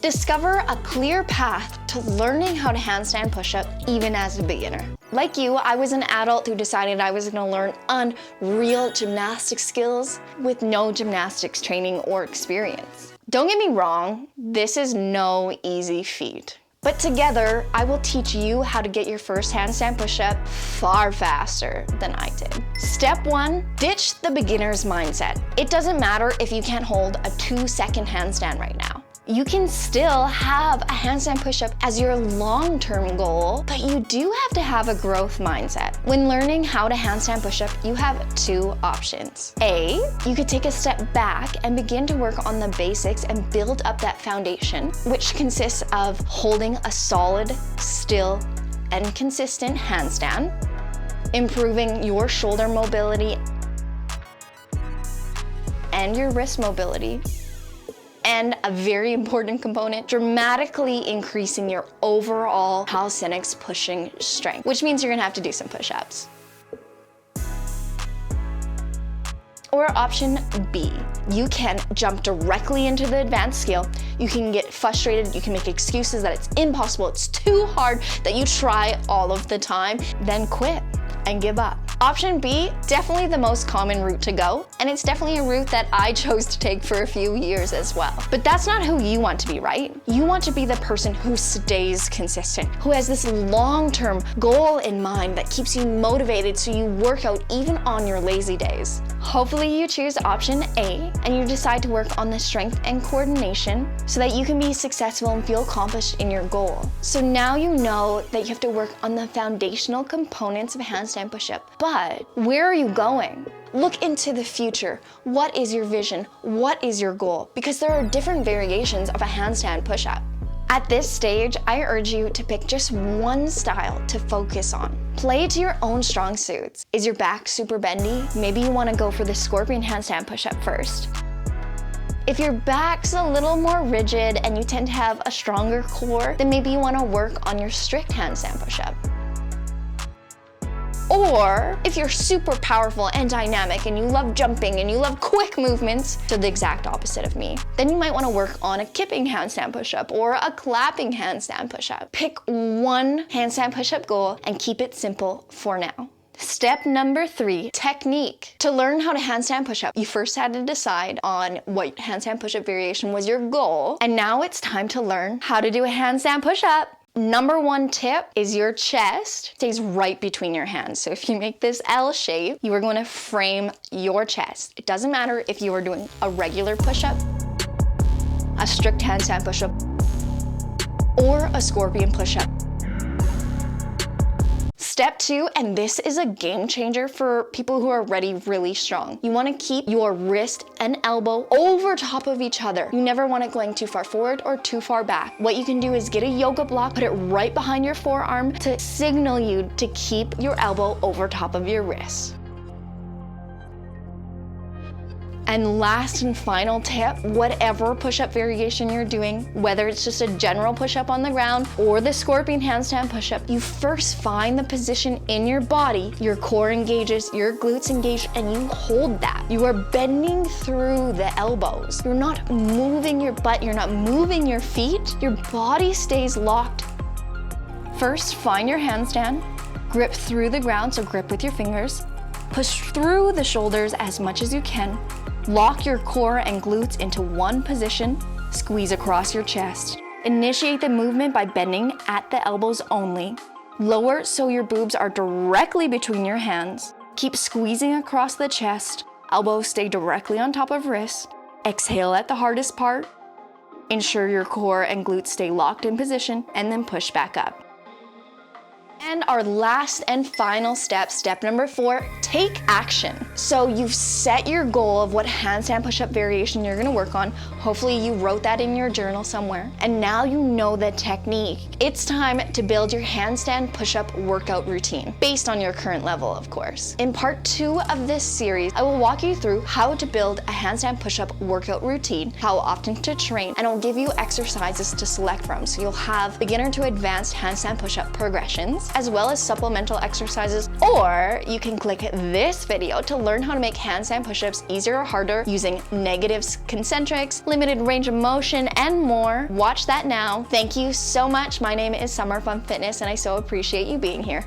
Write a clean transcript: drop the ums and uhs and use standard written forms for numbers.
Discover a clear path to learning how to handstand push-up even as a beginner. Like you, I was an adult who decided I was going to learn unreal gymnastics skills with no gymnastics training or experience. Don't get me wrong, this is no easy feat. But together, I will teach you how to get your first handstand push-up far faster than I did. Step 1, ditch the beginner's mindset. It doesn't matter if you can't hold a 2-second handstand right now. You can still have a handstand push-up as your long-term goal, but you do have to have a growth mindset. When learning how to handstand push-up, you have 2 options. A, you could take a step back and begin to work on the basics and build up that foundation, which consists of holding a solid, still, and consistent handstand, improving your shoulder mobility and your wrist mobility, and a very important component, dramatically increasing your overall calisthenics pushing strength, which means you're gonna have to do some push-ups. Or option B, you can jump directly into the advanced skill. You can get frustrated, you can make excuses that it's impossible, it's too hard, that you try all of the time, then quit and give up. Option B, definitely the most common route to go, and it's definitely a route that I chose to take for a few years as well. But that's not who you want to be, right? You want to be the person who stays consistent, who has this long-term goal in mind that keeps you motivated so you work out even on your lazy days. Hopefully you choose option A and you decide to work on the strength and coordination so that you can be successful and feel accomplished in your goal. So now you know that you have to work on the foundational components of handstand push-up. But where are you going? Look into the future. What is your vision? What is your goal? Because there are different variations of a handstand push-up. At this stage, I urge you to pick just one style to focus on. Play to your own strong suits. Is your back super bendy? Maybe you want to go for the scorpion handstand push-up first. If your back's a little more rigid and you tend to have a stronger core, then maybe you want to work on your strict handstand push-up. Or if you're super powerful and dynamic and you love jumping and you love quick movements, so the exact opposite of me, then you might want to work on a kipping handstand push-up or a clapping handstand push-up. Pick one handstand push-up goal and keep it simple for now. Step number 3, technique. To learn how to handstand push-up, you first had to decide on what handstand push-up variation was your goal, and now it's time to learn how to do a handstand push-up. Number 1 tip is your chest stays right between your hands. So if you make this L shape, you are going to frame your chest. It doesn't matter if you are doing a regular push-up, a strict handstand push-up, or a scorpion push-up. Step 2, and this is a game changer for people who are already really strong. You want to keep your wrist and elbow over top of each other. You never want it going too far forward or too far back. What you can do is get a yoga block, put it right behind your forearm to signal you to keep your elbow over top of your wrist. And last and final tip, whatever push-up variation you're doing, whether it's just a general push-up on the ground or the scorpion handstand push-up, you first find the position in your body, your core engages, your glutes engage, and you hold that. You are bending through the elbows. You're not moving your butt, you're not moving your feet. Your body stays locked. First, find your handstand, grip through the ground, so grip with your fingers, push through the shoulders as much as you can. Lock your core and glutes into one position, squeeze across your chest. Initiate the movement by bending at the elbows only. Lower so your boobs are directly between your hands. Keep squeezing across the chest. Elbows stay directly on top of wrists. Exhale at the hardest part. Ensure your core and glutes stay locked in position, and then push back up. And our last and final step, step number 4, take action. So you've set your goal of what handstand push-up variation you're gonna work on. Hopefully you wrote that in your journal somewhere. And now you know the technique. It's time to build your handstand push-up workout routine, based on your current level, of course. In part 2 of this series, I will walk you through how to build a handstand push-up workout routine, how often to train, and I'll give you exercises to select from. So you'll have beginner to advanced handstand push-up progressions, tips, as well as supplemental exercises, or you can click this video to learn how to make handstand push-ups easier or harder using negatives, concentrics, limited range of motion, and more. Watch that now. Thank you so much. My name is Summer from Fitness, and I so appreciate you being here.